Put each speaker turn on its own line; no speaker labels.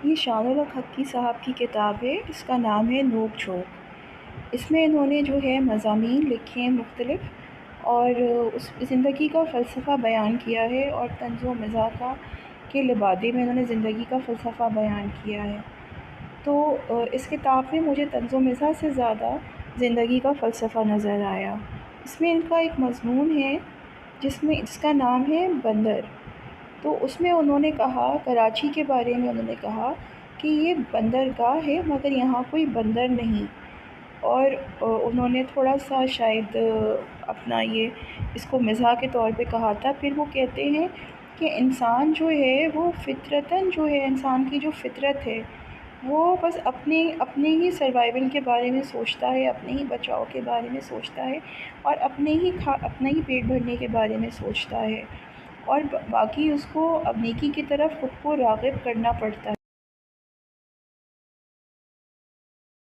یہ شان الحق حقی صاحب کی کتاب ہے، اس کا نام ہے نوک جھوک۔ اس میں انہوں نے جو ہے مضامین لکھے ہیں مختلف، اور اس زندگی کا فلسفہ بیان کیا ہے، اور طنز و مزاح کے لبادے میں انہوں نے زندگی کا فلسفہ بیان کیا ہے۔ تو اس کتاب میں مجھے طنز و مزاح سے زیادہ زندگی کا فلسفہ نظر آیا۔ اس میں ان کا ایک مضمون ہے جس کا نام ہے بندر۔ تو اس میں انہوں نے کہا، کراچی کے بارے میں انہوں نے کہا کہ یہ بندرگاہ ہے مگر یہاں کوئی بندر نہیں، اور انہوں نے تھوڑا سا شاید اپنا اس کو مزاح کے طور پہ کہا تھا۔ پھر وہ کہتے ہیں کہ انسان جو ہے وہ فطرتاً جو ہے، انسان کی جو فطرت ہے وہ بس اپنے ہی سروائیول کے بارے میں سوچتا ہے، اپنے ہی بچاؤ کے بارے میں سوچتا ہے، اور اپنا ہی پیٹ بھرنے کے بارے میں سوچتا ہے، اور باقی اس کو اب نیکی کی طرف خود کو راغب کرنا پڑتا ہے۔